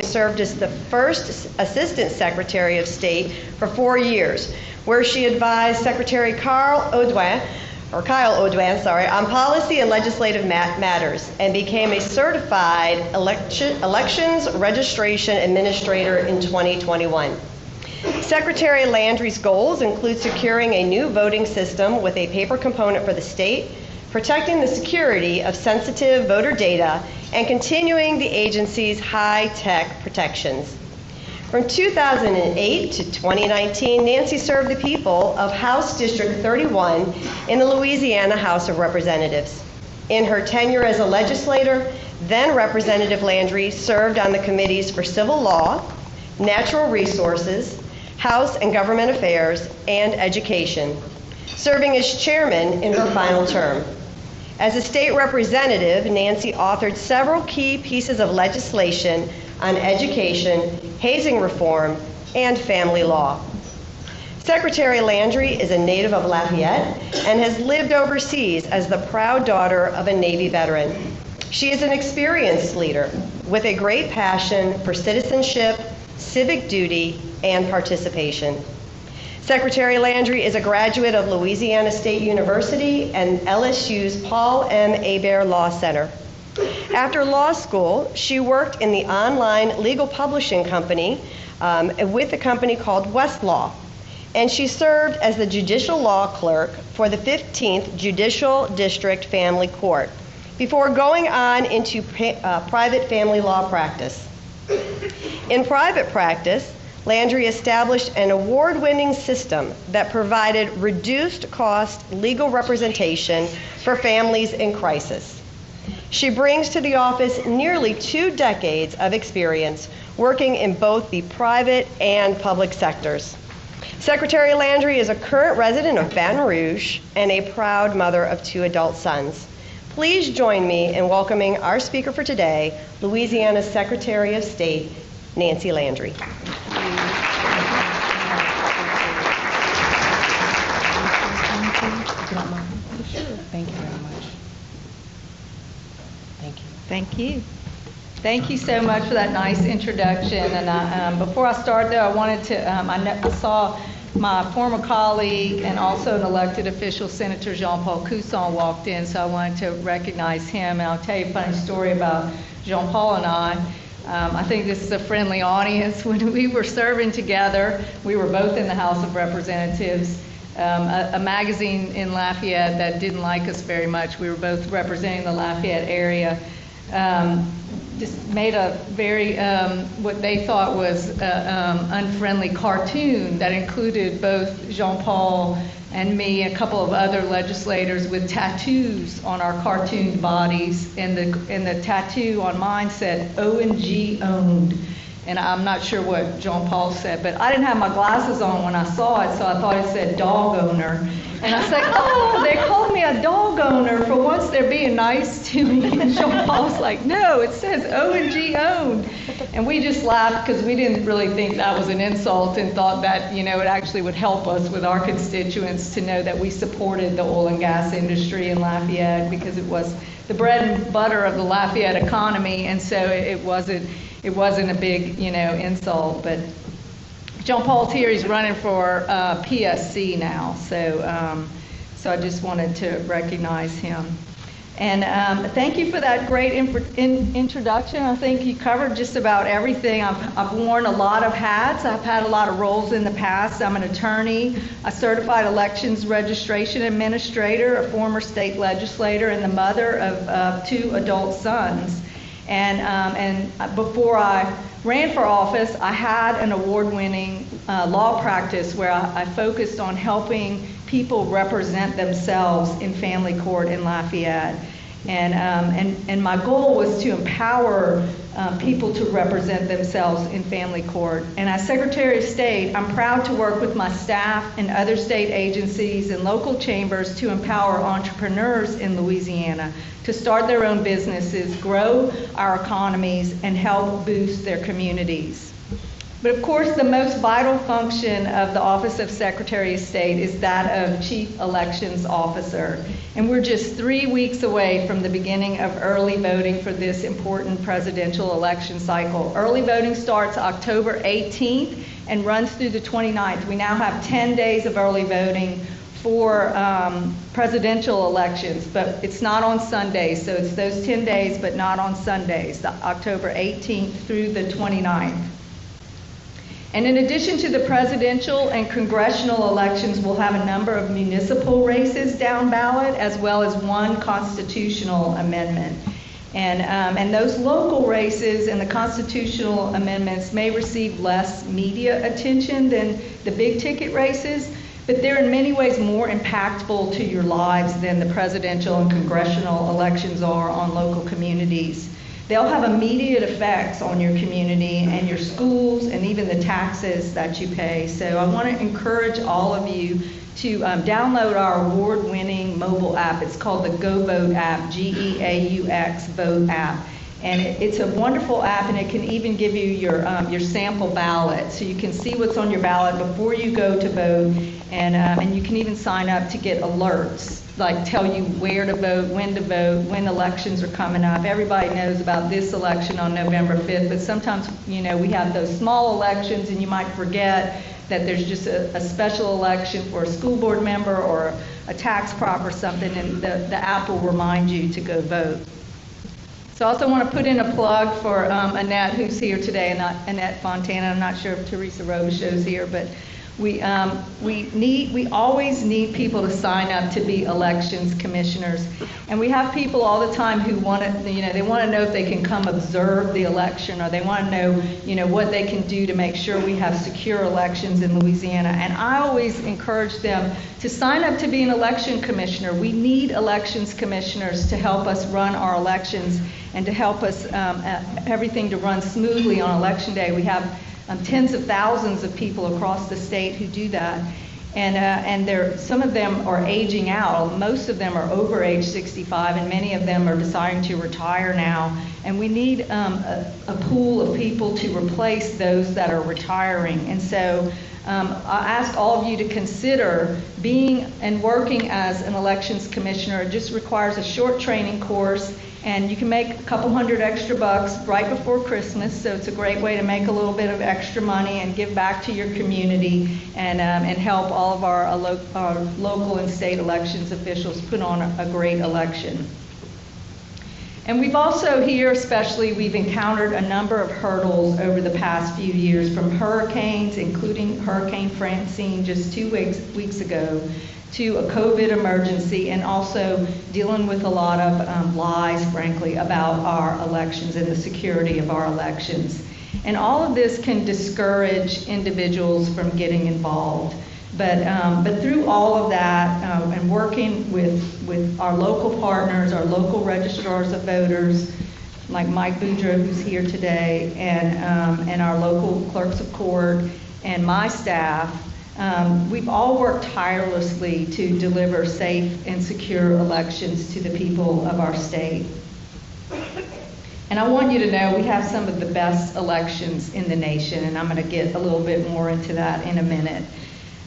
served as the first Assistant Secretary of State for 4 years, where she advised Secretary Kyle Audouin, on policy and legislative matters, and became a certified elections registration administrator in 2021. Secretary Landry's goals include securing a new voting system with a paper component for the state, protecting the security of sensitive voter data, and continuing the agency's high-tech protections. From 2008 to 2019, Nancy served the people of House District 31 in the Louisiana House of Representatives. In her tenure as a legislator, then Representative Landry served on the committees for civil law, natural resources, House and Government Affairs, and education, serving as chairman in her final term. As a state representative, Nancy authored several key pieces of legislation on education, hazing reform, and family law. Secretary Landry is a native of Lafayette and has lived overseas as the proud daughter of a Navy veteran. She is an experienced leader with a great passion for citizenship, civic duty, and participation. Secretary Landry is a graduate of Louisiana State University and LSU's Paul M. Hebert Law Center. After law school, she worked in the online legal publishing company with a company called Westlaw, and she served as the judicial law clerk for the 15th Judicial District Family Court before going on into private family law practice. In private practice, Landry established an award-winning system that provided reduced-cost legal representation for families in crisis. She brings to the office nearly 2 decades of experience working in both the private and public sectors. Secretary Landry is a current resident of Baton Rouge and a proud mother of 2 adult sons. Please join me in welcoming our speaker for today, Louisiana's Secretary of State, Nancy Landry. Thank you very much. Thank you. Thank you. Thank you so much for that nice introduction. And before I start, though, I wanted to, I saw my former colleague and also an elected official, Senator Jean-Paul Cusson, walked in, so I wanted to recognize him. And I'll tell you a funny story about Jean-Paul and I. I think this is a friendly audience. When we were serving together, we were both in the House of Representatives. A magazine in Lafayette that didn't like us very much. We were both representing the Lafayette area. Just made a very, what they thought was unfriendly cartoon that included both Jean-Paul and me, a couple of other legislators with tattoos on our cartoon bodies. And the tattoo on mine said, O&G owned. And I'm not sure what Jean-Paul said, but I didn't have my glasses on when I saw it, so I thought it said dog owner. And I said, oh, they called me a dog owner. For once, they're being nice to me. And Jean-Paul's like, no, it says O&G owned. And we just laughed because we didn't really think that was an insult and thought that, it actually would help us with our constituents to know that we supported the oil and gas industry in Lafayette because it was the bread and butter of the Lafayette economy, and so it wasn't a big, insult. But Jean-Paul's here. He's running for PSC now, so I just wanted to recognize him. And thank you for that great introduction. I think you covered just about everything. I've worn a lot of hats. I've had a lot of roles in the past. I'm an attorney, a certified elections registration administrator, a former state legislator, and the mother of 2 adult sons. And before I ran for office, I had an award-winning law practice where I focused on helping people represent themselves in family court in Lafayette. And my goal was to empower people to represent themselves in family court. And as Secretary of State, I'm proud to work with my staff and other state agencies and local chambers to empower entrepreneurs in Louisiana to start their own businesses, grow our economies, and help boost their communities. But of course, the most vital function of the Office of Secretary of State is that of Chief Elections Officer. And we're just 3 weeks away from the beginning of early voting for this important presidential election cycle. Early voting starts October 18th and runs through the 29th. We now have 10 days of early voting for presidential elections, but it's not on Sundays, so it's those 10 days, but not on Sundays, the October 18th through the 29th. And in addition to the presidential and congressional elections, we'll have a number of municipal races down ballot, as well as one constitutional amendment. And those local races and the constitutional amendments may receive less media attention than the big ticket races, but they're in many ways more impactful to your lives than the presidential and congressional elections are on local communities. They'll have immediate effects on your community and your schools and even the taxes that you pay. So I want to encourage all of you to download our award-winning mobile app. It's called the Go Vote app, G-E-A-U-X Vote app. And it's a wonderful app, and it can even give you your sample ballot, so you can see what's on your ballot before you go to vote, and you can even sign up to get alerts, like tell you where to vote, when elections are coming up. Everybody knows about this election on November 5th, but sometimes, you know, we have those small elections, and you might forget that there's just a special election for a school board member or a tax prop or something, and the app will remind you to go vote. So I also want to put in a plug for Annette, who's here today, and Annette Fontana. I'm not sure if Teresa Robichaud's here, but we always need people to sign up to be elections commissioners. And we have people all the time who want to, you know, they want to know if they can come observe the election, or they want to know, you know, what they can do to make sure we have secure elections in Louisiana. And I always encourage them to sign up to be an election commissioner. We need elections commissioners to help us run our elections and to help us everything to run smoothly on election day. We have tens of thousands of people across the state who do that, and some of them are aging out. Most of them are over age 65, and many of them are deciding to retire now. And we need a pool of people to replace those that are retiring. And so I ask all of you to consider being and working as an elections commissioner. It just requires a short training course, and you can make a couple $100 extra right before Christmas, so it's a great way to make a little bit of extra money and give back to your community and help all of our local and state elections officials put on a great election. And we've also here, especially, we've encountered a number of hurdles over the past few years, from hurricanes, including Hurricane Francine just 2 weeks ago, to a COVID emergency, and also dealing with a lot of lies, frankly, about our elections and the security of our elections. And all of this can discourage individuals from getting involved. But through all of that, and working with our local partners, our local registrars of voters, like Mike Boudreaux, who's here today, and our local clerks of court, and my staff, we've all worked tirelessly to deliver safe and secure elections to the people of our state. And I want you to know we have some of the best elections in the nation, and I'm going to get a little bit more into that in a minute.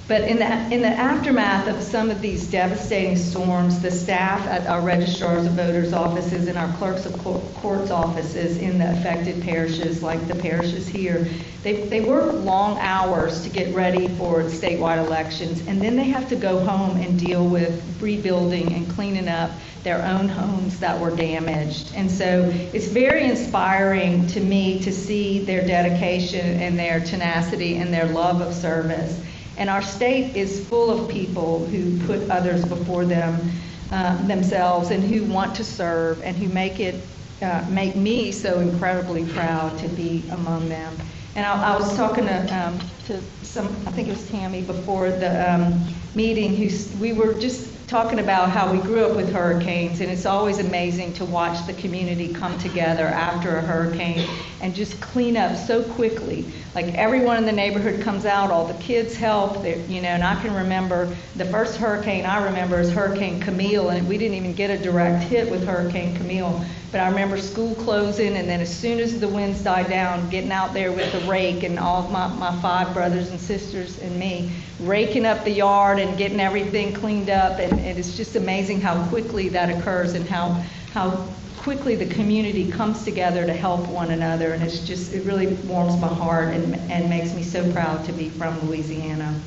But in the aftermath of some of these devastating storms, the staff at our registrars of voters offices and our clerks of courts offices in the affected parishes, like the parishes here, they work long hours to get ready for statewide elections, and then they have to go home and deal with rebuilding and cleaning up their own homes that were damaged. And so it's very inspiring to me to see their dedication and their tenacity and their love of service. And our state is full of people who put others before themselves, and who want to serve, and who make me so incredibly proud to be among them. And I was talking to some, I think it was Tammy, before the meeting, we were just talking about how we grew up with hurricanes, and it's always amazing to watch the community come together after a hurricane and just clean up so quickly. Like, everyone in the neighborhood comes out, all the kids help, and I can remember the first hurricane I remember is Hurricane Camille, and we didn't even get a direct hit with Hurricane Camille, But I remember school closing, and then as soon as the winds died down, getting out there with the rake and all of my 5 brothers and sisters and me, raking up the yard and getting everything cleaned up. And it's just amazing how quickly that occurs and how quickly the community comes together to help one another. And it really warms my heart and makes me so proud to be from Louisiana.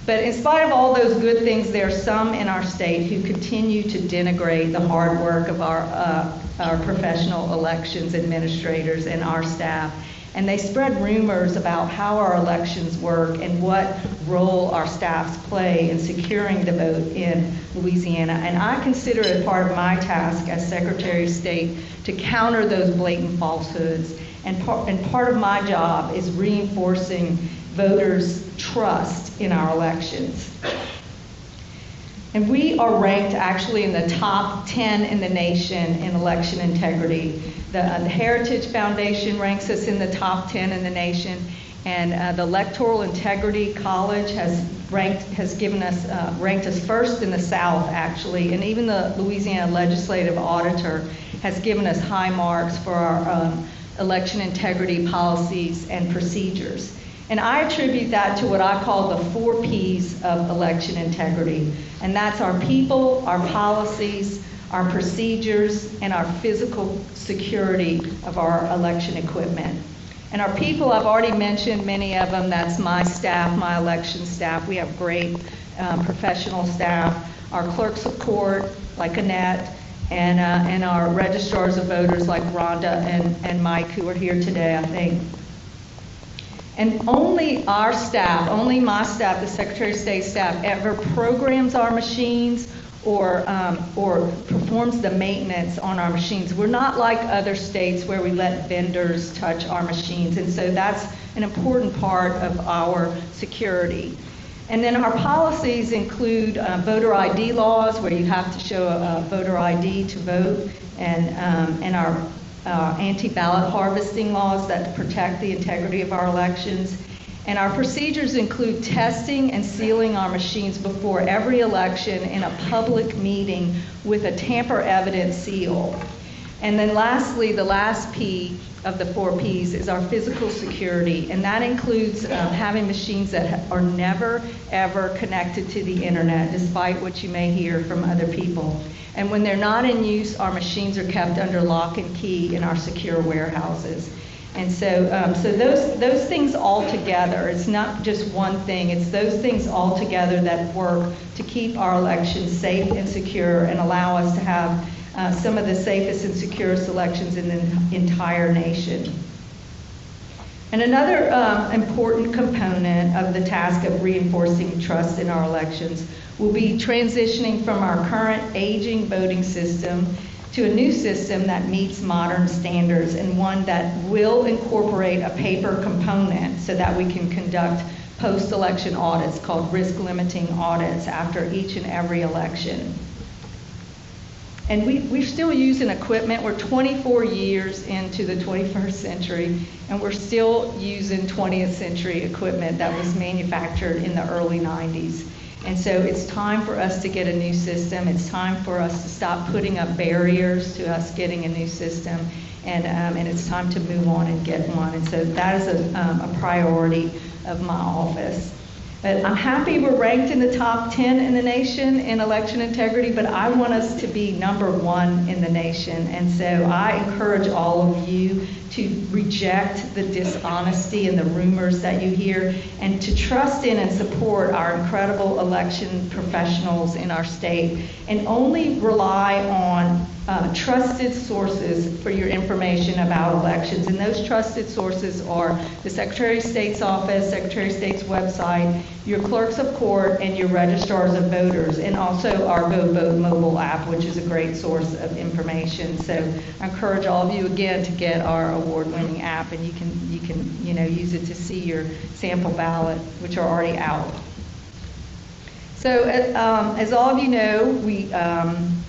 But in spite of all those good things, there are some in our state who continue to denigrate the hard work of our professional elections administrators and our staff. And they spread rumors about how our elections work and what role our staffs play in securing the vote in Louisiana. And I consider it part of my task as Secretary of State to counter those blatant falsehoods. And part of my job is reinforcing voters' trust in our elections. And we are ranked actually in the top 10 in the nation in election integrity. The Heritage Foundation ranks us in the top 10 in the nation, and the Electoral Integrity College has ranked us first in the South, actually, and even the Louisiana Legislative Auditor has given us high marks for our election integrity policies and procedures. And I attribute that to what I call the 4 Ps of election integrity. And that's our people, our policies, our procedures, and our physical security of our election equipment. And our people, I've already mentioned many of them. That's my staff, my election staff. We have great professional staff. Our clerks of court, like Annette, and our registrars of voters, like Rhonda and Mike, who are here today, I think. And only our staff, only my staff, the Secretary of State staff, ever programs our machines or performs the maintenance on our machines. We're not like other states where we let vendors touch our machines, and so that's an important part of our security. And then our policies include voter ID laws, where you have to show a voter ID to vote, and our anti-ballot harvesting laws that protect the integrity of our elections. And our procedures include testing and sealing our machines before every election in a public meeting with a tamper-evident seal. And then lastly, the last P of the 4 Ps is our physical security, and that includes having machines that are never, ever connected to the internet, despite what you may hear from other people. And when they're not in use, our machines are kept under lock and key in our secure warehouses. And so those things all together, it's not just one thing, it's those things all together that work to keep our elections safe and secure and allow us to have some of the safest and securest elections in the entire nation. And another important component of the task of reinforcing trust in our elections will be transitioning from our current aging voting system to a new system that meets modern standards, and one that will incorporate a paper component so that we can conduct post-election audits called risk-limiting audits after each and every election. And we're still using equipment. We're 24 years into the 21st century, and we're still using 20th century equipment that was manufactured in the early 90s. And so it's time for us to get a new system. It's time for us to stop putting up barriers to us getting a new system, and it's time to move on and get one. And so that is a priority of my office. But I'm happy we're ranked in the top 10 in the nation in election integrity, but I want us to be number 1 in the nation. And so I encourage all of you to reject the dishonesty and the rumors that you hear, and to trust in and support our incredible election professionals in our state, and only rely on trusted sources for your information about elections. And those trusted sources are the Secretary of State's office, Secretary of State's website, your clerks of court, and your registrars of voters, and also our Go Vote mobile app, which is a great source of information. So I encourage all of you again to get our award-winning app, and you can use it to see your sample ballot, which are already out. So as all of you know,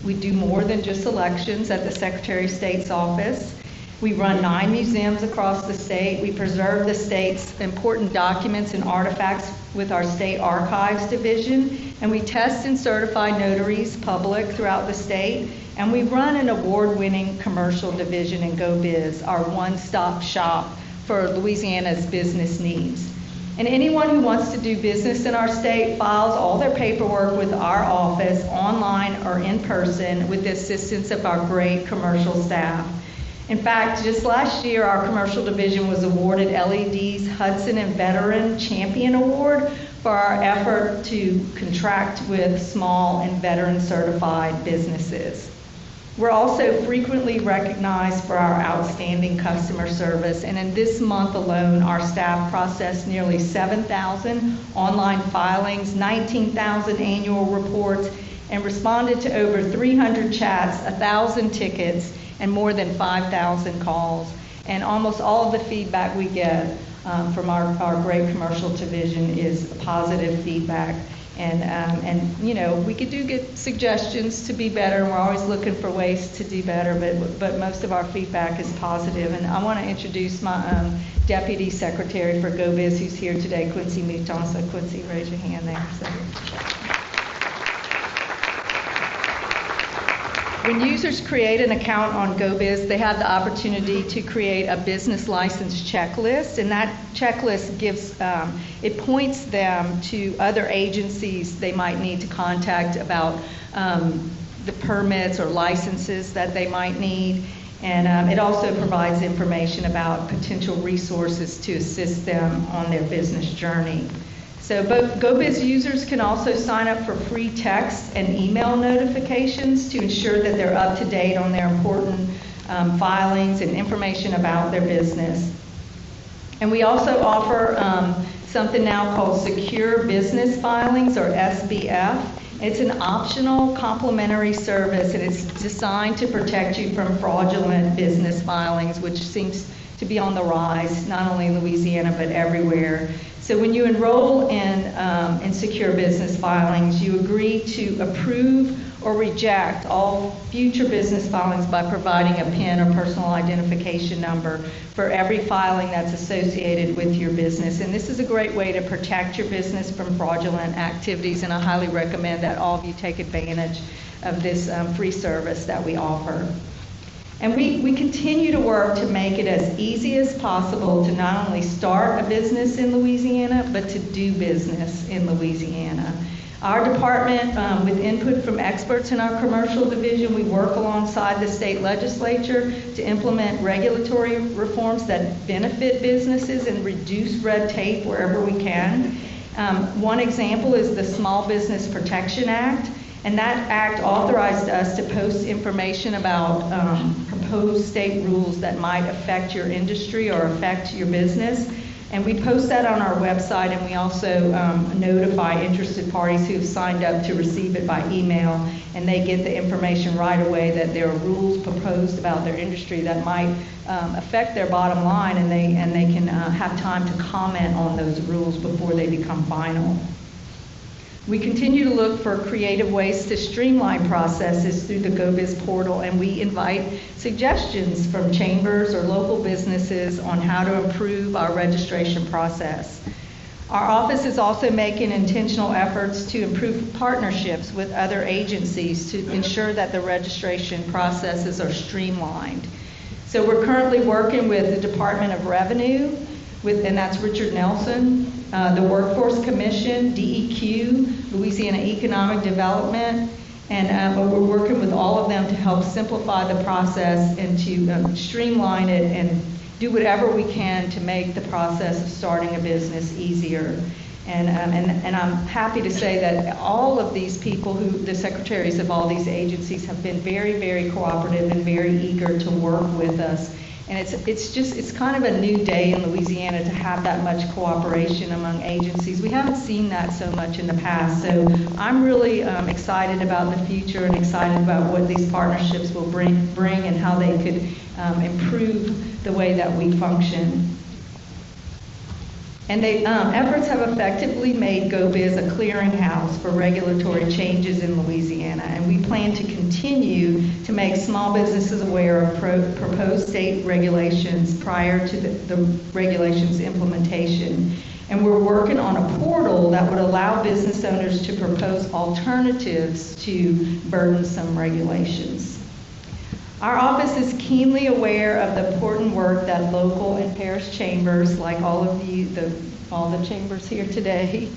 we do more than just elections at the Secretary of State's office. We run 9 museums across the state. We preserve the state's important documents and artifacts with our State Archives Division, and we test and certify notaries public throughout the state. And we run an award-winning commercial division in GoBiz, our one-stop shop for Louisiana's business needs. And anyone who wants to do business in our state files all their paperwork with our office, online or in person, with the assistance of our great commercial staff. In fact, just last year, our commercial division was awarded LED's Hudson and Veteran Champion Award for our effort to contract with small and veteran-certified businesses. We're also frequently recognized for our outstanding customer service, and in this month alone, our staff processed nearly 7,000 online filings, 19,000 annual reports, and responded to over 300 chats, 1,000 tickets, and more than 5,000 calls. And almost all of the feedback we get from our great commercial division is positive feedback. And you know, we do get suggestions to be better, and we're always looking for ways to do better, but most of our feedback is positive. And I want to introduce my Deputy Secretary for GoBiz, who's here today, Quincy Mouton. So Quincy, raise your hand there. So. When users create an account on GoBiz, they have the opportunity to create a business license checklist, and that checklist gives, it points them to other agencies they might need to contact about the permits or licenses that they might need, and it also provides information about potential resources to assist them on their business journey. So both GoBiz users can also sign up for free text and email notifications to ensure that they're up to date on their important filings and information about their business. And we also offer something now called Secure Business Filings, or SBF. It's an optional complimentary service, and it's designed to protect you from fraudulent business filings, which seems to be on the rise, not only in Louisiana, but everywhere. So when you enroll in Secure Business Filings, you agree to approve or reject all future business filings by providing a PIN or personal identification number for every filing that's associated with your business. And this is a great way to protect your business from fraudulent activities, and I highly recommend that all of you take advantage of this free service that we offer. And we continue to work to make it as easy as possible to not only start a business in Louisiana, but to do business in Louisiana. Our department, with input from experts in our commercial division, we work alongside the state legislature to implement regulatory reforms that benefit businesses and reduce red tape wherever we can. One example is the Small Business Protection Act. And that act authorized us to post information about proposed state rules that might affect your industry or affect your business. And we post that on our website, and we also notify interested parties who have signed up to receive it by email, and they get the information right away that there are rules proposed about their industry that might affect their bottom line, and they can have time to comment on those rules before they become final. We continue to look for creative ways to streamline processes through the GoBiz portal, and we invite suggestions from chambers or local businesses on how to improve our registration process. Our office is also making intentional efforts to improve partnerships with other agencies to ensure that the registration processes are streamlined. So we're currently working with the Department of Revenue, and that's Richard Nelson, the Workforce Commission, DEQ, Louisiana Economic Development, and we're working with all of them to help simplify the process and to streamline it and do whatever we can to make the process of starting a business easier. And I'm happy to say that all of these people, the secretaries of all these agencies, have been very, very cooperative and very eager to work with us. And it's kind of a new day in Louisiana to have that much cooperation among agencies. We haven't seen that so much in the past. So I'm really excited about the future and excited about what these partnerships will bring and how they could improve the way that we function. And efforts have effectively made GoBiz a clearinghouse for regulatory changes in Louisiana, and we plan to continue to make small businesses aware of proposed state regulations prior to the regulations implementation. And we're working on a portal that would allow business owners to propose alternatives to burdensome regulations. Our office is keenly aware of the important work that local and parish chambers, like all of you, all the chambers here today,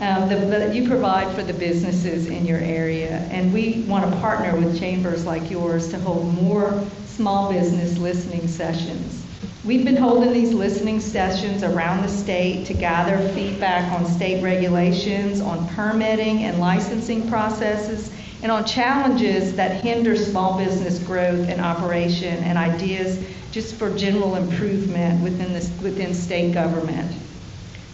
that you provide for the businesses in your area. And we want to partner with chambers like yours to hold more small business listening sessions. We've been holding these listening sessions around the state to gather feedback on state regulations, on permitting and licensing processes, and on challenges that hinder small business growth and operation, and ideas just for general improvement within state government.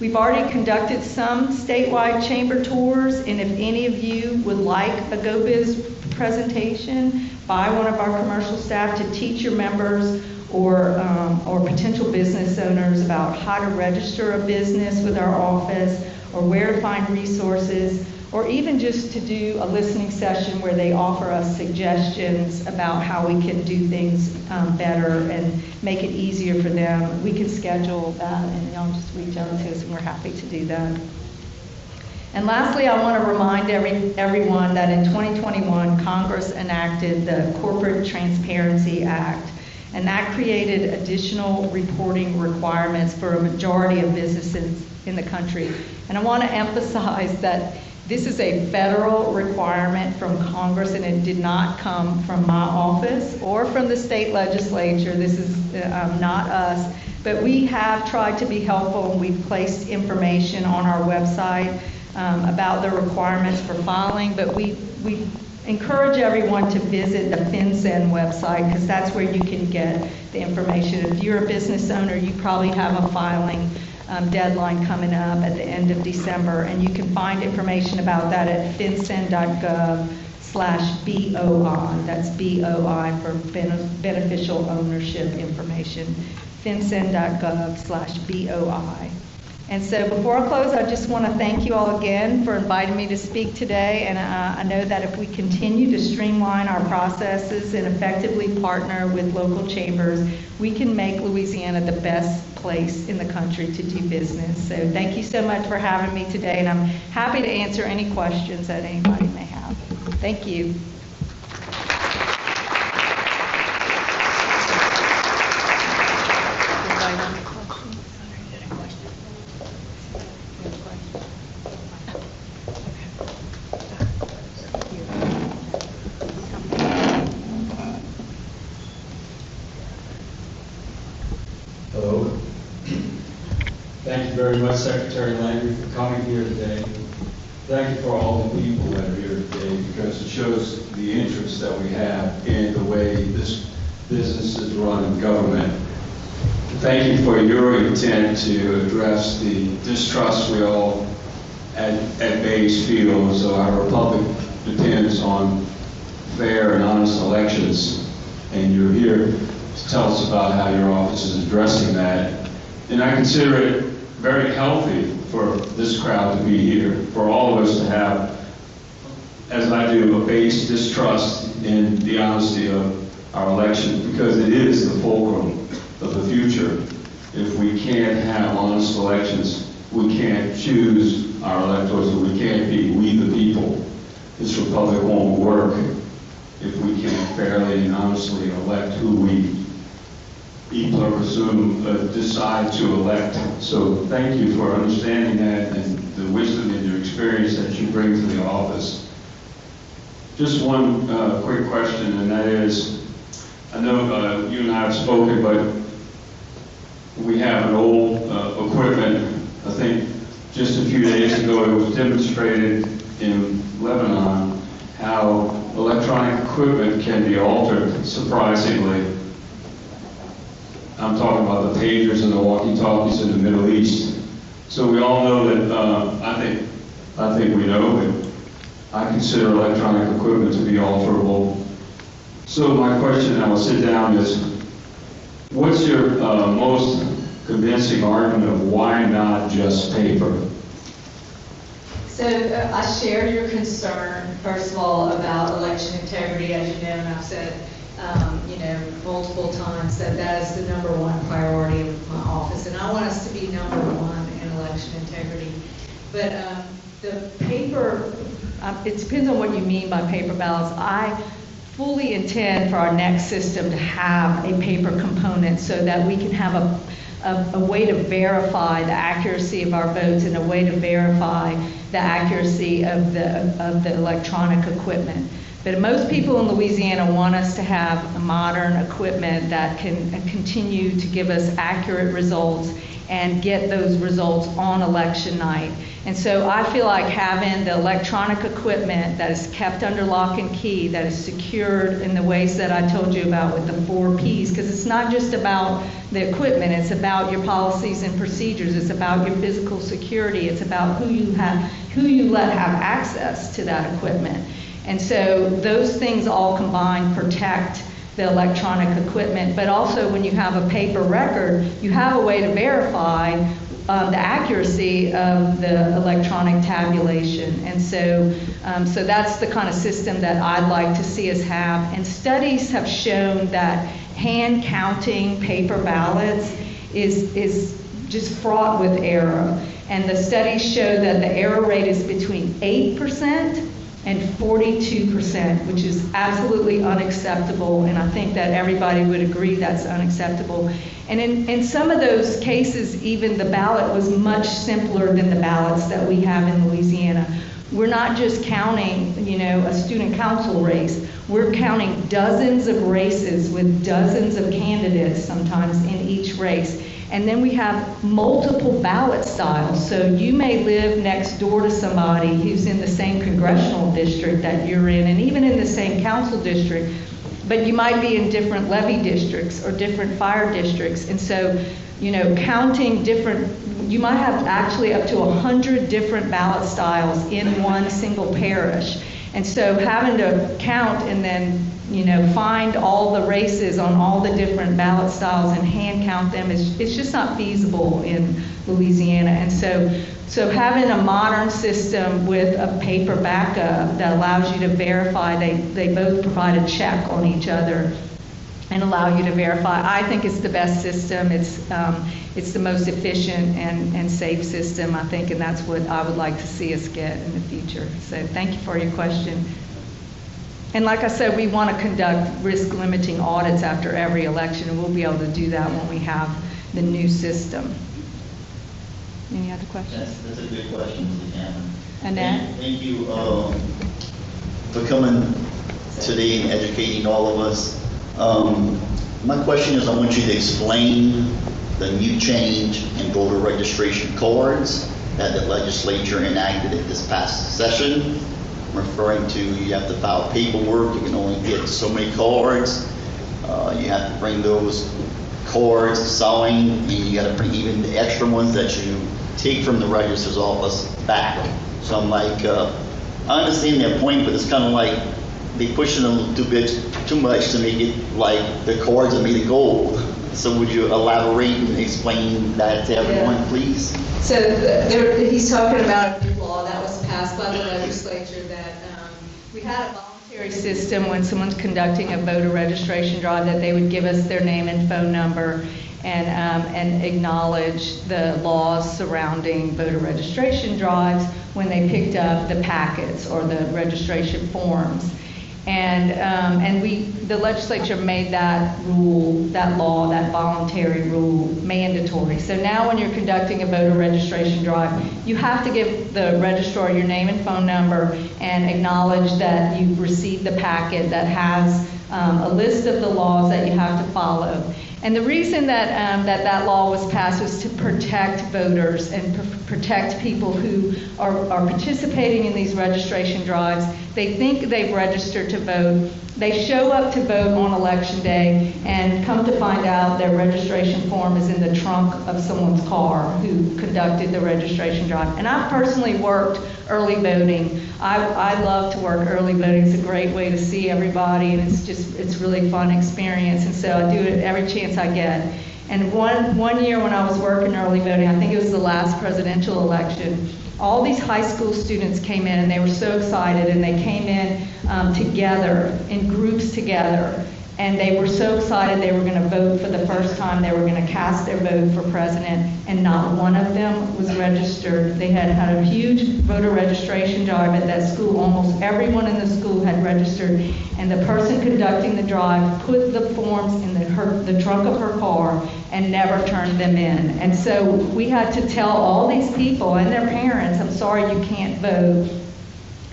We've already conducted some statewide chamber tours, and if any of you would like a GoBiz presentation by one of our commercial staff to teach your members or potential business owners about how to register a business with our office, or where to find resources, or even just to do a listening session where they offer us suggestions about how we can do things better and make it easier for them, we can schedule that, and y'all just reach out to us, and we're happy to do that. And lastly, I want to remind everyone that in 2021, Congress enacted the Corporate Transparency Act, and that created additional reporting requirements for a majority of businesses in the country. And I want to emphasize that this is a federal requirement from Congress, and it did not come from my office or from the state legislature. This is not us, but we have tried to be helpful, and we've placed information on our website about the requirements for filing, but we encourage everyone to visit the FinCEN website, because that's where you can get the information. If you're a business owner, you probably have a filing deadline coming up at the end of December, and you can find information about that at fincen.gov/BOI. That's BOI for beneficial ownership information. fincen.gov/BOI. And so before I close, I just want to thank you all again for inviting me to speak today. And I know that if we continue to streamline our processes and effectively partner with local chambers, we can make Louisiana the best place in the country to do business. So thank you so much for having me today, and I'm happy to answer any questions that anybody may have. Thank you. Hello. Thank you very much, Secretary Landry, for coming here today. Thank you for all the people that are here today, because it shows the interest that we have in the way this business is run in government. Thank you for your intent to address the distrust we all at base feel. So our republic depends on fair and honest elections, and you're here to tell us about how your office is addressing that. And I consider it very healthy for this crowd to be here, for all of us to have, as I do, a base distrust in the honesty of our elections, because it is the fulcrum of the future. If we can't have honest elections, we can't choose our electors, and we can't be we the people. This republic won't work if we can't fairly and honestly elect who we people, I presume, decide to elect. So thank you for understanding that and the wisdom and your experience that you bring to the office. Just one quick question, and that is, I know you and I have spoken, but we have an old equipment. I think just a few days ago it was demonstrated in Lebanon how electronic equipment can be altered, surprisingly. I'm talking about the pagers and the walkie-talkies in the Middle East. So we all know that, I think we know, but I consider electronic equipment to be alterable. So my question, and I will sit down, is what's your most convincing argument of why not just paper. So I share your concern, first of all, about election integrity, as you know, and I've said, multiple times that that is the number one priority of my office, and I want us to be number one in election integrity. But the paper, it depends on what you mean by paper ballots. I fully intend for our next system to have a paper component so that we can have a way to verify the accuracy of our votes and a way to verify the accuracy of the electronic equipment. But most people in Louisiana want us to have modern equipment that can continue to give us accurate results and get those results on election night. And so I feel like having the electronic equipment that is kept under lock and key, that is secured in the ways that I told you about with the 4 Ps, because it's not just about the equipment, it's about your policies and procedures, it's about your physical security, it's about who you let have access to that equipment. And so those things all combined protect the electronic equipment, but also when you have a paper record, you have a way to verify the accuracy of the electronic tabulation. And so that's the kind of system that I'd like to see us have. And studies have shown that hand counting paper ballots is just fraught with error. And the studies show that the error rate is between 8% and 42%, which is absolutely unacceptable, and I think that everybody would agree that's unacceptable. And in some of those cases, even the ballot was much simpler than the ballots that we have in Louisiana. We're not just counting, a student council race. We're counting dozens of races with dozens of candidates sometimes in each race. And then we have multiple ballot styles. So you may live next door to somebody who's in the same congressional district that you're in, and even in the same council district, but you might be in different levy districts or different fire districts. And so, counting different, you might have actually up to 100 different ballot styles in one single parish. And so having to count and then find all the races on all the different ballot styles and hand count them it's just not feasible in Louisiana. And so having a modern system with a paper backup that allows you to verify, they both provide a check on each other and allow you to verify. I think it's the best system. It's the most efficient and safe system, I think, and that's what I would like to see us get in the future. So thank you for your question. And like I said, we want to conduct risk limiting audits after every election, and we'll be able to do that when we have the new system. Any other questions? That's a good question, Mr. Chairman. Annette? Thank you for coming today and educating all of us. My question is, I want you to explain the new change in voter registration cards that the legislature enacted at this past session. I'm referring to, you have to file paperwork, you can only get so many cards, you have to bring those cards signed, and you got to bring even the extra ones that you take from the registrar's office back. So I'm like, I understand their point, but it's kind of like they pushing a little too much to make it like the cards are made of gold. So would you elaborate and explain that to everyone, please? So he's talking about a new law that was passed by the legislature that we had a voluntary system when someone's conducting a voter registration drive that they would give us their name and phone number and acknowledge the laws surrounding voter registration drives when they picked up the packets or the registration forms. And the legislature made that rule, that law, that voluntary rule mandatory. So now when you're conducting a voter registration drive, you have to give the registrar your name and phone number and acknowledge that you've received the packet that has a list of the laws that you have to follow. And the reason that that law was passed was to protect voters and protect people who are participating in these registration drives. They think they've registered to vote. They show up to vote on election day and come to find out their registration form is in the trunk of someone's car who conducted the registration drive. And I've personally worked early voting. I love to work early voting. It's a great way to see everybody, and it's really fun experience. And so I do it every chance I get. And one year when I was working early voting, I think it was the last presidential election, all these high school students came in and they were so excited, and they came in together, in groups together, and they were so excited they were going to vote for the first time. They were going to cast their vote for president, and not one of them was registered. They had had a huge voter registration drive at that school. Almost everyone in the school had registered, and the person conducting the drive put the forms in the trunk of her car and never turned them in. And so we had to tell all these people and their parents, I'm sorry you can't vote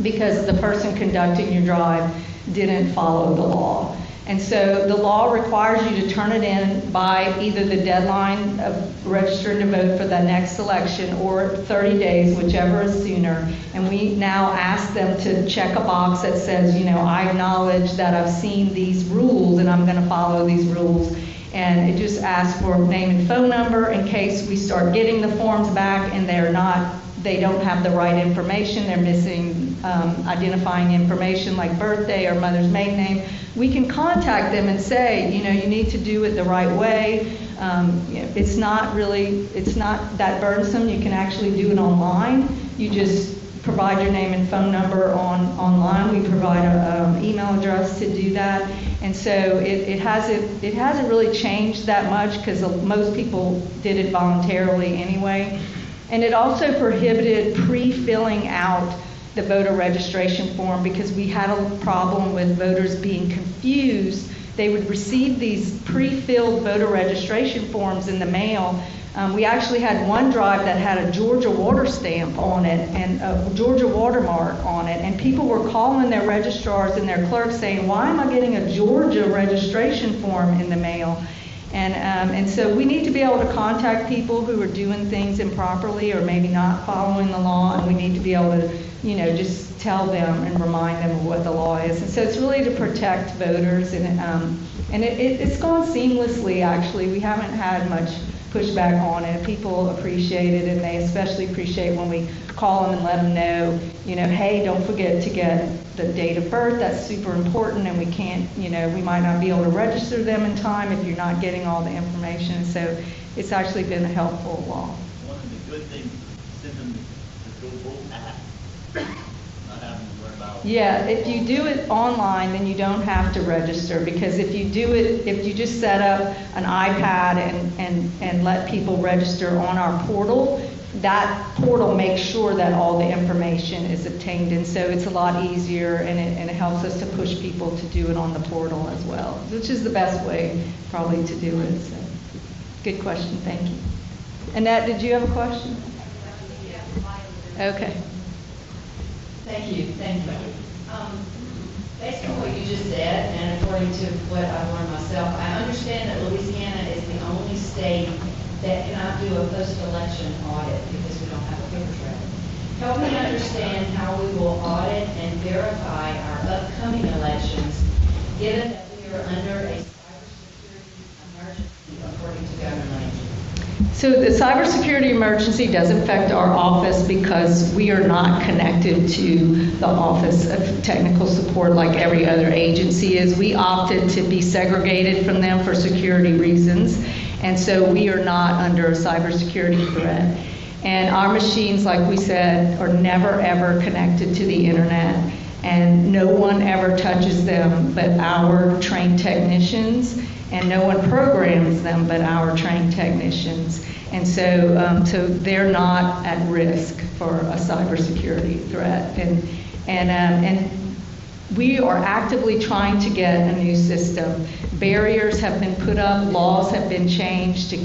because the person conducting your drive didn't follow the law. And so the law requires you to turn it in by either the deadline of registering to vote for the next election or 30 days, whichever is sooner. And we now ask them to check a box that says, I acknowledge that I've seen these rules and I'm going to follow these rules. And it just asks for name and phone number in case we start getting the forms back and they don't have the right information, they're missing identifying information like birthday or mother's maiden name. We can contact them and say, you need to do it the right way. It's not that burdensome. You can actually do it online. You just provide your name and phone number online. We provide an email address to do that. And so it hasn't really changed that much because most people did it voluntarily anyway. And it also prohibited pre-filling out the voter registration form because we had a problem with voters being confused. They would receive these pre-filled voter registration forms in the mail. We actually had one drive that had a Georgia water stamp on it and a Georgia watermark on it, and people were calling their registrars and their clerks saying, why am I getting a Georgia registration form in the mail? And so we need to be able to contact people who are doing things improperly or maybe not following the law, and we need to be able to, just tell them and remind them of what the law is. And so it's really to protect voters, and it's gone seamlessly, actually. We haven't had much pushback on it. People appreciate it, and they especially appreciate when we call them and let them know, hey, don't forget to get the date of birth. That's super important, and we can't, we might not be able to register them in time if you're not getting all the information. So it's actually been a helpful law. One of the good things is send them the Go Vote app, not having to worry about. Yeah, if you do it online, then you don't have to register, because if you just set up an iPad and let people register on our portal, that portal makes sure that all the information is obtained, and so it's a lot easier, and it helps us to push people to do it on the portal as well, which is the best way probably to do it. So, good question, thank you. Annette, did you have a question? Okay. Thank you. Based on what you just said, and according to what I've learned myself, I understand that Louisiana is the only state that cannot do a post-election audit because we don't have a paper trail. Help me understand how we will audit and verify our upcoming elections, given that we are under a cybersecurity emergency, according to Governor Landry. So the cybersecurity emergency does affect our office because we are not connected to the Office of Technical Support like every other agency is. We opted to be segregated from them for security reasons, and so we are not under a cybersecurity threat. And our machines, like we said, are never ever connected to the internet, and no one ever touches them but our trained technicians, and no one programs them but our trained technicians. And so they're not at risk for a cybersecurity threat. And we are actively trying to get a new system. Barriers have been put up, laws have been changed to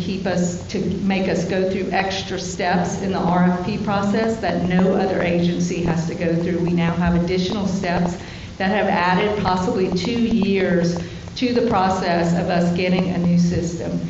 make us go through extra steps in the RFP process that no other agency has to go through. We now have additional steps that have added possibly 2 years to the process of us getting a new system.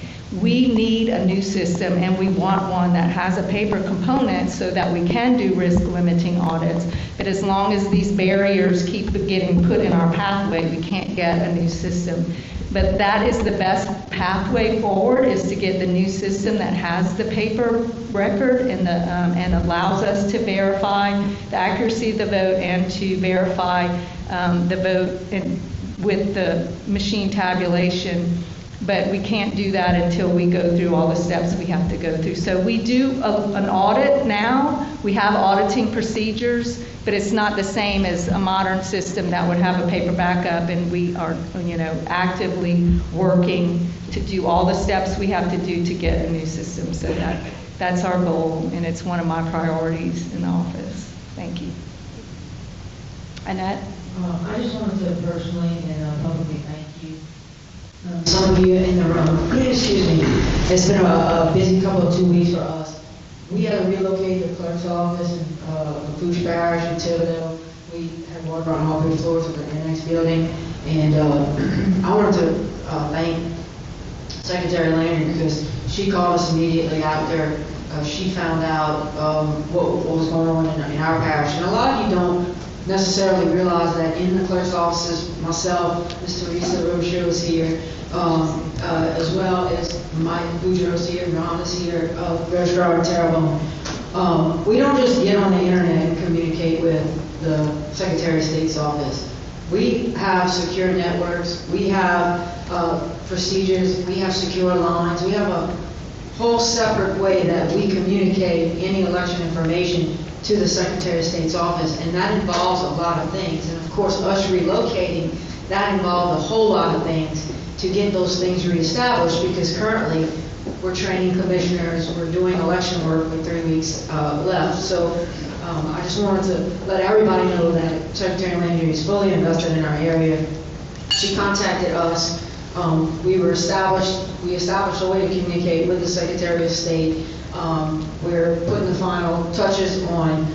We need a new system, and we want one that has a paper component so that we can do risk limiting audits. But as long as these barriers keep getting put in our pathway, we can't get a new system. But that is the best pathway forward, is to get the new system that has the paper record and allows us to verify the accuracy of the vote and to verify the vote with the machine tabulation. but we can't do that until we go through all the steps we have to go through. So we do an audit now. We have auditing procedures, but it's not the same as a modern system that would have a paper backup, and we are, actively working to do all the steps we have to do to get a new system. So that's our goal, and it's one of my priorities in the office. Thank you. Annette? I just wanted to personally and publicly thank you. Some of you in the room, excuse me, it's been a busy couple of 2 weeks for us. We had to relocate the clerk's office and the food parish in Thibodeau. We had water on all 3 floors of the annex building. And I wanted to thank Secretary Landry because she called us immediately after she found out what was going on in our parish. And a lot of you don't necessarily realize that in the clerk's offices, myself, Ms. Teresa Rocher was here, as well as Mike Boudreaux is here, Ron is here, Registrar Terrebonne. We don't just get on the internet and communicate with the Secretary of State's office. We have secure networks, we have procedures, we have secure lines, we have a whole separate way that we communicate any election information to the Secretary of State's office, and that involves a lot of things. And of course, us relocating, that involved a whole lot of things to get those things reestablished, because currently we're training commissioners, we're doing election work with 3 weeks left. So I just wanted to let everybody know that Secretary Landry is fully invested in our area. She contacted us. We established a way to communicate with the Secretary of State. We're putting the final touches on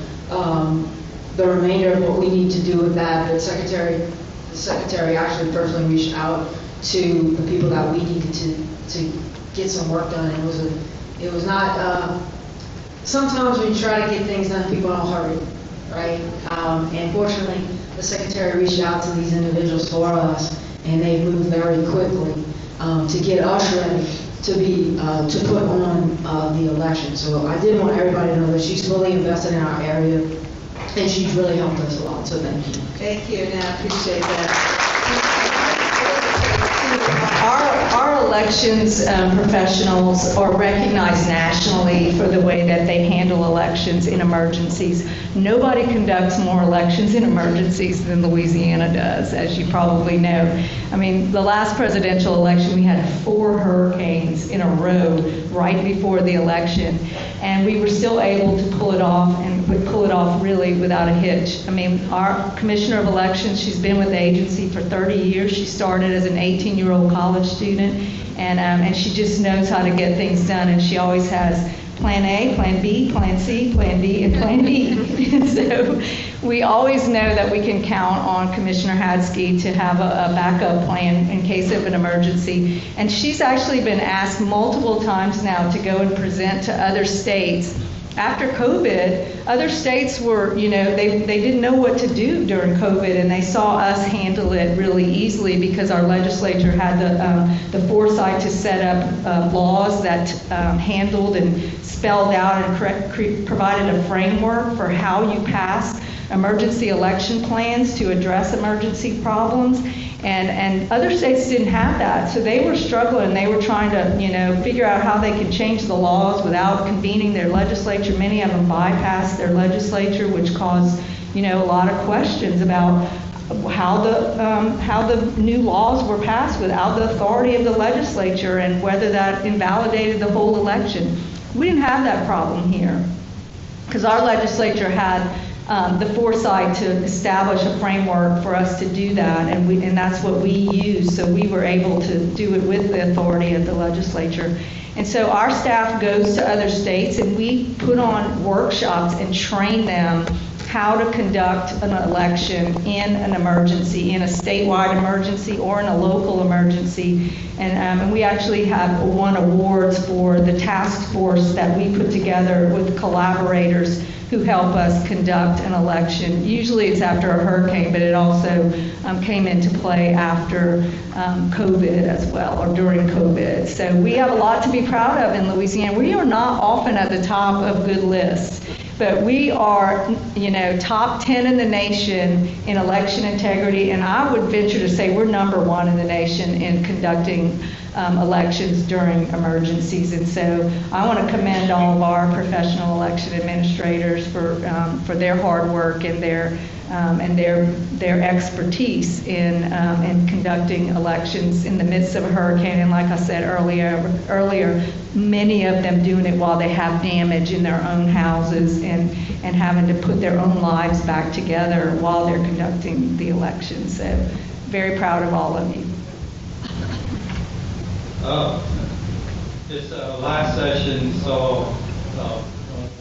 the remainder of what we need to do with that. But the Secretary actually personally reached out to the people that we needed to get some work done. It was not, sometimes when you try to get things done, people don't hurry, right? And fortunately, the Secretary reached out to these individuals for us, and they moved very quickly to get us ready to put on the election. So I did want everybody to know that she's fully invested in our area, and she's really helped us a lot. So thank you. Thank you, and I appreciate that. Our elections professionals are recognized nationally for the way that they handle elections in emergencies. Nobody conducts more elections in emergencies than Louisiana does, as you probably know. I mean, the last presidential election, we had 4 hurricanes in a row right before the election, and we were still able to pull it off, and would pull it off really without a hitch. I mean, our Commissioner of Elections, she's been with the agency for 30 years. She started as an 18-year-old college student, and she just knows how to get things done, and she always has Plan A, Plan B, Plan C, Plan D, and Plan D. So we always know that we can count on Commissioner Hadske to have a backup plan in case of an emergency. And she's actually been asked multiple times now to go and present to other states. After COVID, other states were, they didn't know what to do during COVID, and they saw us handle it really easily because our legislature had the foresight to set up laws that handled and spelled out and provided a framework for how you pass emergency election plans to address emergency problems. And other states didn't have that, so they were struggling. They were trying to, figure out how they could change the laws without convening their legislature. Many of them bypassed their legislature, which caused, a lot of questions about how the new laws were passed without the authority of the legislature and whether that invalidated the whole election. We didn't have that problem here because our legislature had the foresight to establish a framework for us to do that, and that's what we use. So we were able to do it with the authority of the legislature. And so our staff goes to other states, and we put on workshops and train them how to conduct an election in an emergency, in a statewide emergency or in a local emergency. And we actually have won awards for the task force that we put together with collaborators who help us conduct an election. Usually it's after a hurricane, but it also came into play after COVID as well, or during COVID. So we have a lot to be proud of in Louisiana. We are not often at the top of good lists, but we are, top 10 in the nation in election integrity, and I would venture to say we're number 1 in the nation in conducting elections during emergencies. And so I want to commend all of our professional election administrators for their hard work and their expertise in conducting elections in the midst of a hurricane. And like I said earlier, many of them doing it while they have damage in their own houses and having to put their own lives back together while they're conducting the election. So very proud of all of you. This last session, so I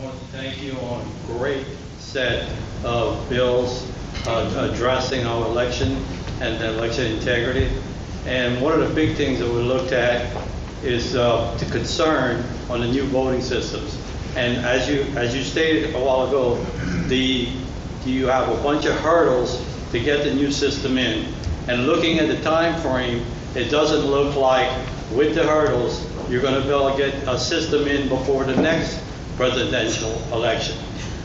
want to thank you on a great set of bills addressing our election and election integrity. And one of the big things that we looked at is the concern on the new voting systems. And as you stated a while ago, you have a bunch of hurdles to get the new system in. And looking at the time frame, it doesn't look like with the hurdles you're going to be able to get a system in before the next presidential election.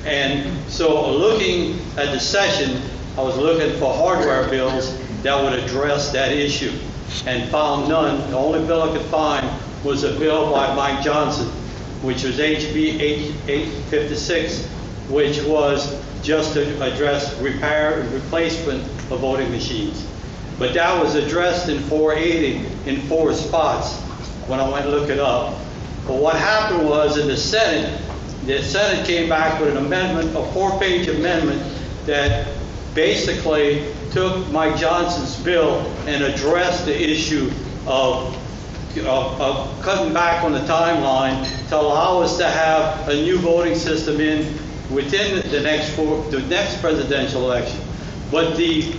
And so looking at the session, I was looking for hardware bills that would address that issue and found none. The only bill I could find was a bill by Mike Johnson, which was HB 856, which was just to address repair and replacement of voting machines. But that was addressed in 480 in 4 spots when I went to look it up. But what happened was in the Senate came back with an amendment, a 4-page amendment that basically took Mike Johnson's bill and addressed the issue of cutting back on the timeline to allow us to have a new voting system in within the next presidential election. But the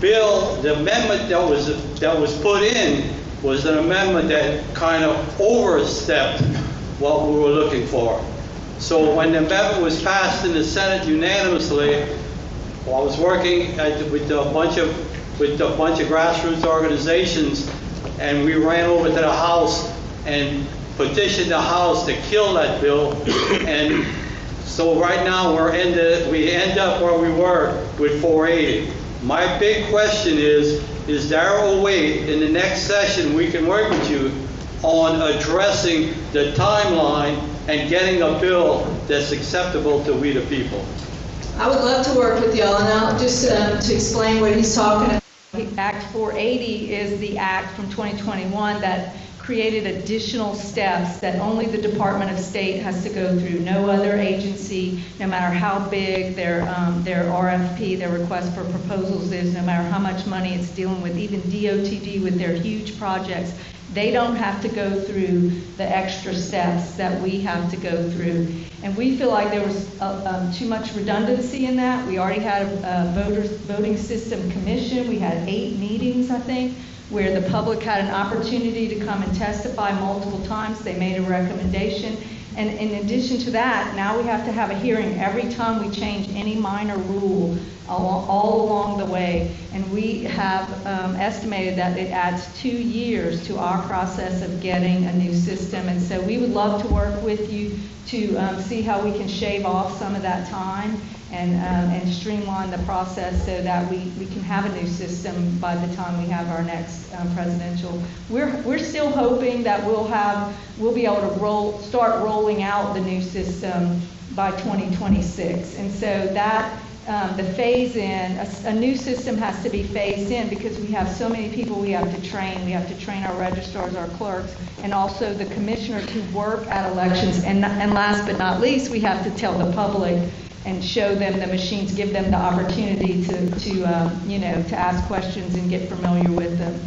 bill, the amendment that was put in was an amendment that kind of overstepped what we were looking for. So when the amendment was passed in the Senate unanimously, I was working with a bunch of grassroots organizations, and we ran over to the House and petitioned the House to kill that bill. And so right now we end up where we were with 480. My big question is there a way in the next session we can work with you on addressing the timeline and getting a bill that's acceptable to we the people? I would love to work with y'all, and I'll just to explain what he's talking about. Act 480 is the act from 2021 that created additional steps that only the Department of State has to go through. No other agency, no matter how big their RFP, their request for proposals is, no matter how much money it's dealing with, even DOTD with their huge projects, they don't have to go through the extra steps that we have to go through. And we feel like there was too much redundancy in that. We already had a voting system commission. We had 8 meetings, I think, where the public had an opportunity to come and testify multiple times. They made a recommendation. And in addition to that, now we have to have a hearing every time we change any minor rule all along the way. And we have estimated that it adds 2 years to our process of getting a new system. And so we would love to work with you to see how we can shave off some of that time and streamline the process so that we can have a new system by the time we have our next presidential. We're still hoping that we'll be able to start rolling out the new system by 2026. And so that the phase in, a new system has to be phased in because we have so many people we have to train. We have to train our registrars, our clerks, and also the commissioners who work at elections. And last but not least, we have to tell the public and show them the machines, give them the opportunity to ask questions and get familiar with them.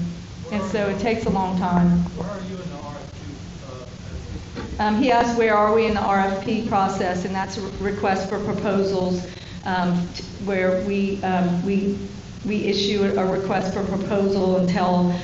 And so it takes a long time. Where are you in the RFP? He asked where are we in the RFP process, and that's a request for proposals where we issue a request for proposal and tell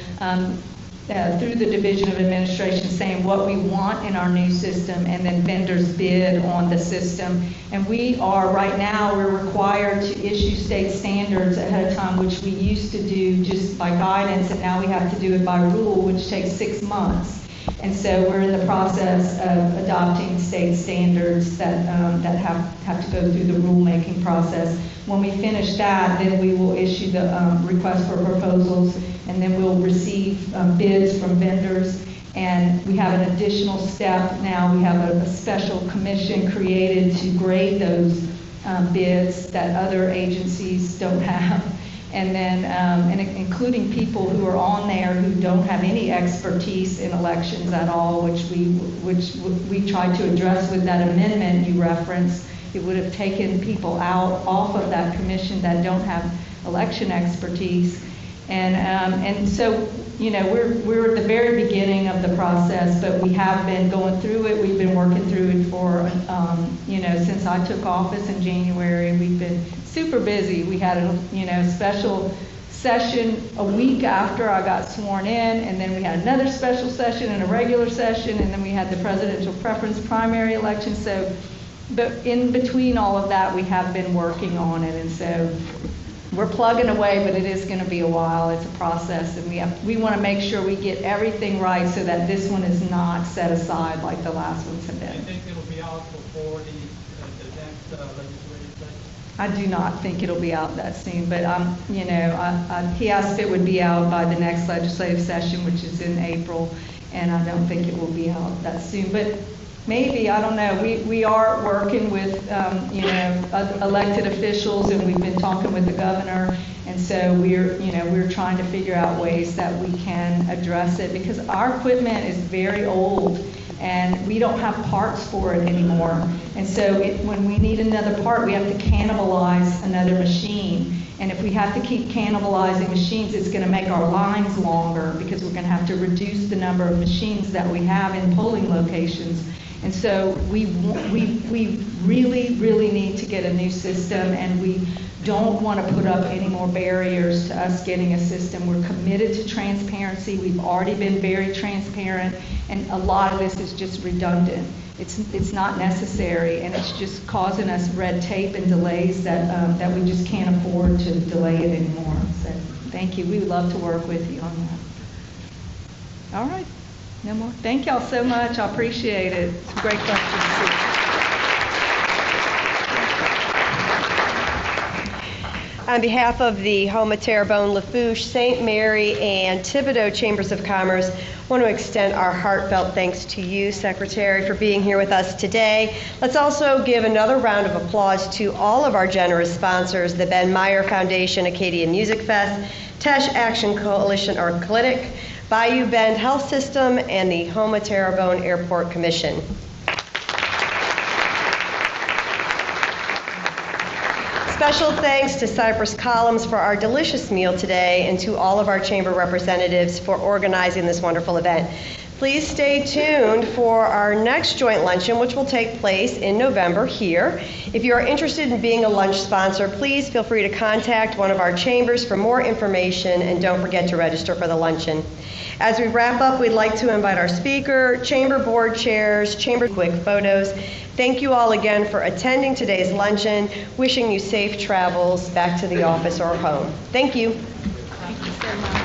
through the Division of Administration saying what we want in our new system, and then vendors bid on the system. And we are, right now, we're required to issue state standards ahead of time, which we used to do just by guidance, and now we have to do it by rule, which takes 6 months. And so we're in the process of adopting state standards that have to go through the rulemaking process. When we finish that, then we will issue the request for proposals, and then we'll receive bids from vendors. And we have an additional step now. We have a special commission created to grade those bids that other agencies don't have. And then, and including people who are on there who don't have any expertise in elections at all, which we tried to address with that amendment you referenced. It would have taken people off of that commission that don't have election expertise. And so, you know, we're at the very beginning of the process, but we have been going through it. We've been working through it for, you know, since I took office in January. We've been super busy. We had a, you know, special session a week after I got sworn in, and then we had another special session and a regular session, and then we had the presidential preference primary election. So, but in between all of that, we have been working on it, and so we're plugging away, but it is going to be a while. It's a process, and we want to make sure we get everything right so that this one is not set aside like the last ones have I been. think it'll be out before the next legislative session. I do not think it'll be out that soon, but you know, he asked if it would be out by the next legislative session, which is in April, and I don't think it will be out that soon. But maybe, I don't know. We are working with, you know, elected officials, and we've been talking with the governor, and so we're trying to figure out ways that we can address it, because our equipment is very old, and we don't have parts for it anymore. And so when we need another part, we have to cannibalize another machine. And if we have to keep cannibalizing machines, it's going to make our lines longer, because we're going to have to reduce the number of machines that we have in polling locations. And so we really, really need to get a new system, and we don't want to put up any more barriers to us getting a system. We're committed to transparency. We've already been very transparent, and a lot of this is just redundant. It's not necessary, and it's just causing us red tape and delays that we just can't afford to delay it anymore. So thank you. We would love to work with you on that. All right. No more? Thank y'all so much. I appreciate it. It's a great question. On behalf of the Houma, Terrebonne, Lafourche, St. Mary, and Thibodaux Chambers of Commerce, I want to extend our heartfelt thanks to you, Secretary, for being here with us today. Let's also give another round of applause to all of our generous sponsors, the Ben Meyer Foundation, Acadia Music Fest, Tesh Action Coalition or Clinic, Bayou Bend Health System, and the Houma Terrebonne Airport Commission. Special thanks to Cypress Columns for our delicious meal today, and to all of our chamber representatives for organizing this wonderful event. Please stay tuned for our next joint luncheon, which will take place in November here. If you are interested in being a lunch sponsor, please feel free to contact one of our chambers for more information, and don't forget to register for the luncheon. As we wrap up, we'd like to invite our speaker, chamber board chairs, chamber quick photos. Thank you all again for attending today's luncheon. Wishing you safe travels back to the office or home. Thank you. Thank you so much.